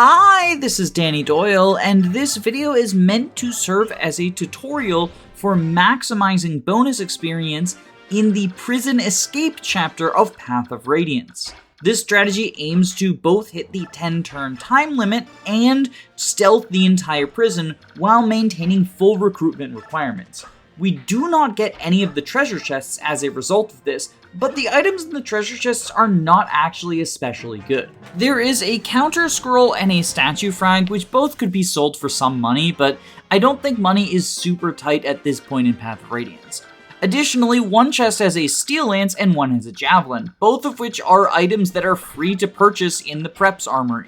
Hi, this is Danny Doyle, and this video is meant to serve as a tutorial for maximizing bonus experience in the Prison Escape chapter of Path of Radiance. This strategy aims to both hit the 10-turn time limit and stealth the entire prison while maintaining full recruitment requirements. We do not get any of the treasure chests as a result of this, but the items in the treasure chests are not actually especially good. There is a counter scroll and a statue frag, which both could be sold for some money, but I don't think money is super tight at this point in Path of Radiance. Additionally, one chest has a steel lance and one has a javelin, both of which are items that are free to purchase in the Prep's armory.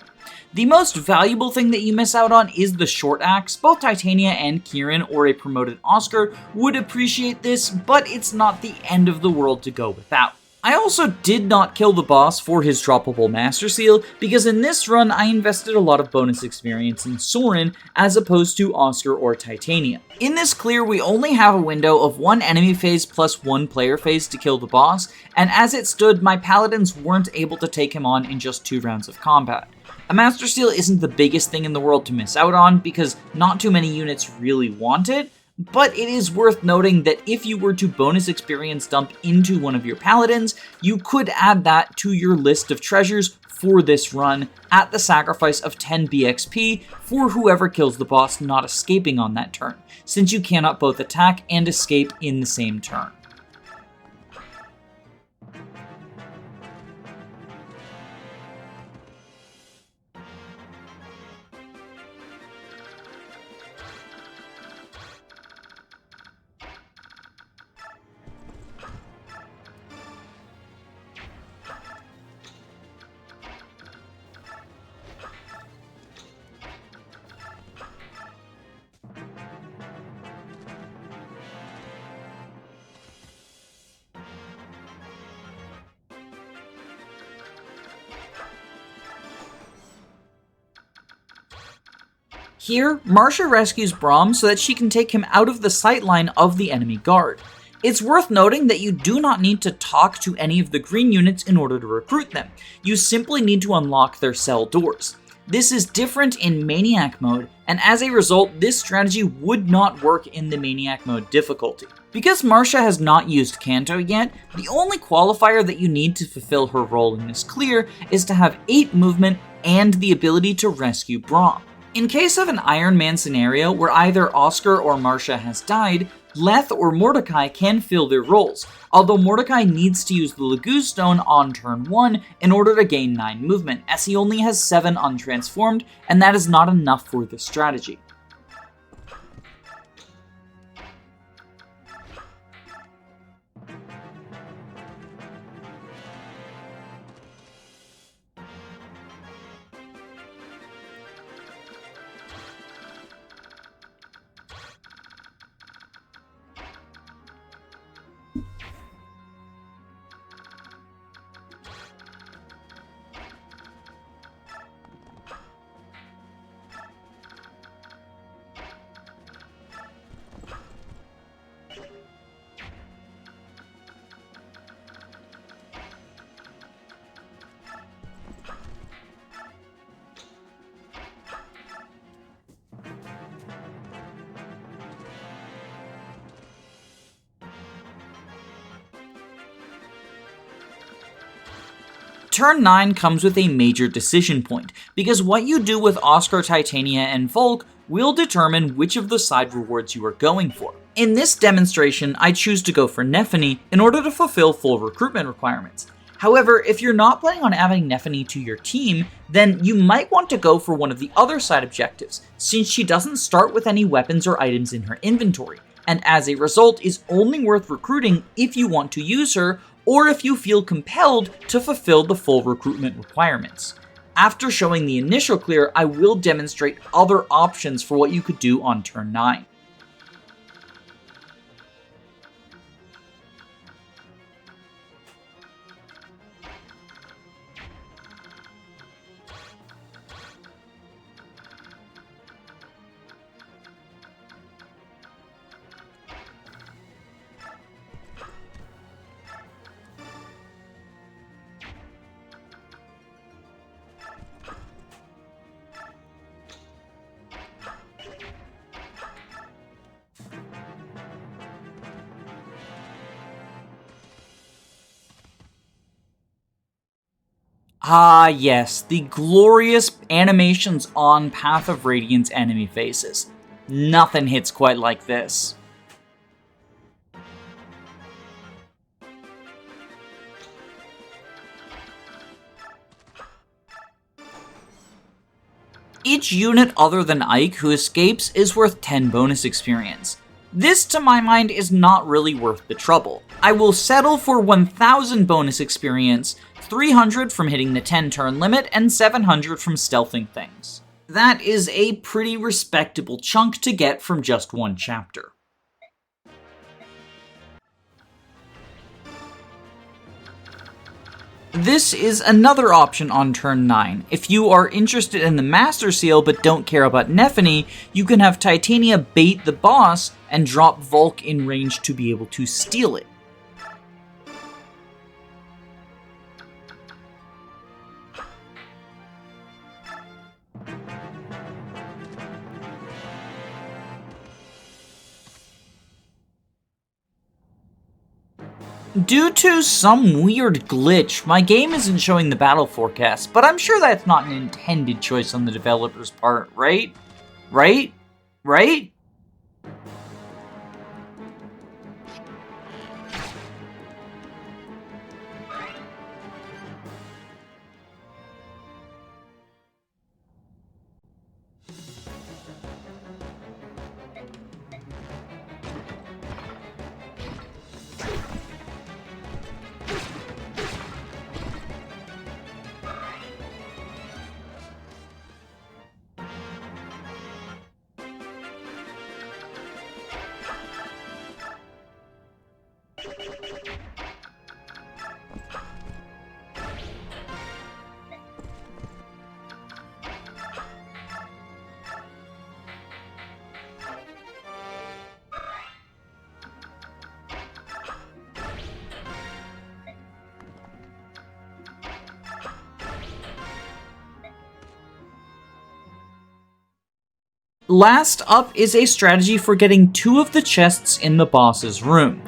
The most valuable thing that you miss out on is the short axe. Both Titania and Kieran, or a promoted Oscar, would appreciate this, but it's not the end of the world to go without. I also did not kill the boss for his droppable Master Seal, because in this run I invested a lot of bonus experience in Soren as opposed to Oscar or Titania. In this clear, we only have a window of one enemy phase plus one player phase to kill the boss, and as it stood, my paladins weren't able to take him on in just 2 rounds of combat. A Master Seal isn't the biggest thing in the world to miss out on because not too many units really want it, but it is worth noting that if you were to bonus experience dump into one of your paladins, you could add that to your list of treasures for this run at the sacrifice of 10 BXP for whoever kills the boss not escaping on that turn, since you cannot both attack and escape in the same turn. Here, Marcia rescues Brom so that she can take him out of the sightline of the enemy guard. It's worth noting that you do not need to talk to any of the green units in order to recruit them. You simply need to unlock their cell doors. This is different in Maniac mode, and as a result, this strategy would not work in the Maniac mode difficulty. Because Marcia has not used Canto yet, the only qualifier that you need to fulfill her role in this clear is to have 8 movement and the ability to rescue Brom. In case of an Iron Man scenario where either Oscar or Marcia has died, Leth or Mordecai can fill their roles, although Mordecai needs to use the Laguz Stone on turn 1 in order to gain 9 movement, as he only has 7 untransformed, and that is not enough for this strategy. Turn 9 comes with a major decision point, because what you do with Oscar, Titania, and Volk will determine which of the side rewards you are going for. In this demonstration, I choose to go for Nephenee in order to fulfill full recruitment requirements. However, if you're not planning on adding Nephenee to your team, then you might want to go for one of the other side objectives, since she doesn't start with any weapons or items in her inventory, and as a result is only worth recruiting if you want to use her, or if you feel compelled to fulfill the full recruitment requirements. After showing the initial clear, I will demonstrate other options for what you could do on turn 9. Ah yes, the glorious animations on Path of Radiance enemy faces. Nothing hits quite like this. Each unit other than Ike who escapes is worth 10 bonus experience. This, to my mind, is not really worth the trouble. I will settle for 1000 bonus experience, 300 from hitting the 10 turn limit, and 700 from stealthing things. That is a pretty respectable chunk to get from just one chapter. This is another option on turn 9. If you are interested in the Master Seal but don't care about Nephenee, you can have Titania bait the boss and drop Volk in range to be able to steal it. Due to some weird glitch, my game isn't showing the battle forecast, but I'm sure that's not an intended choice on the developer's part, right? Right? Right? Last up is a strategy for getting 2 of the chests in the boss's room.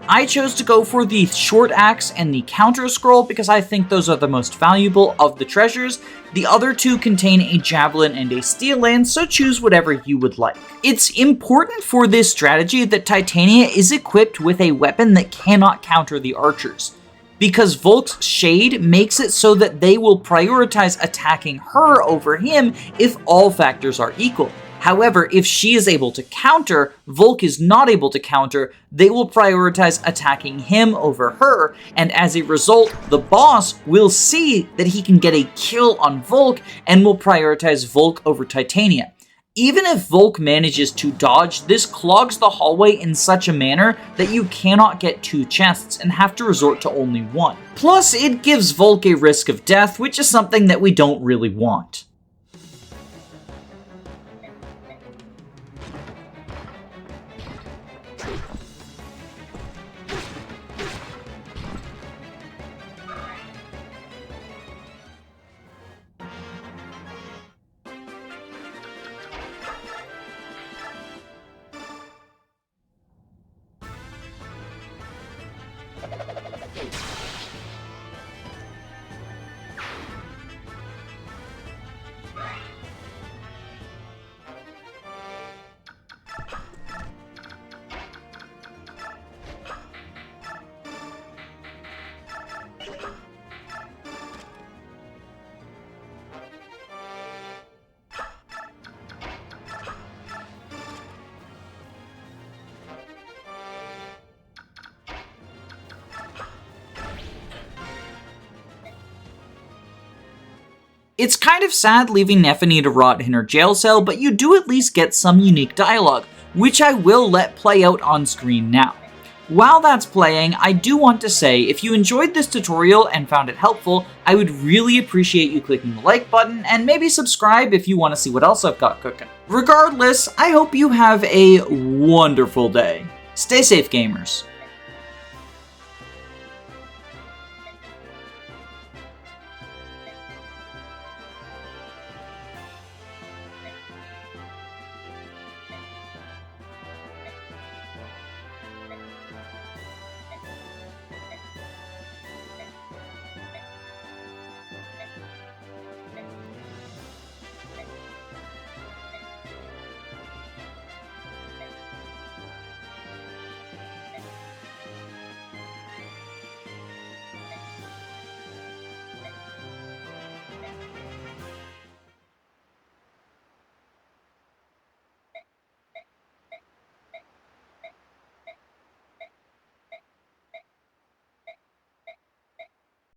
I chose to go for the short axe and the counter scroll because I think those are the most valuable of the treasures. The other 2 contain a javelin and a steel lance, so choose whatever you would like. It's important for this strategy that Titania is equipped with a weapon that cannot counter the archers, because Volk's Shade makes it so that they will prioritize attacking her over him if all factors are equal. However, if she is able to counter, Volk is not able to counter, they will prioritize attacking him over her, and as a result, the boss will see that he can get a kill on Volk and will prioritize Volk over Titania. Even if Volk manages to dodge, this clogs the hallway in such a manner that you cannot get 2 chests and have to resort to only 1. Plus, it gives Volk a risk of death, which is something that we don't really want. It's kind of sad leaving Nephenee to rot in her jail cell, but you do at least get some unique dialogue, which I will let play out on screen now. While that's playing, I do want to say, if you enjoyed this tutorial and found it helpful, I would really appreciate you clicking the like button and maybe subscribe if you want to see what else I've got cooking. Regardless, I hope you have a wonderful day. Stay safe, gamers.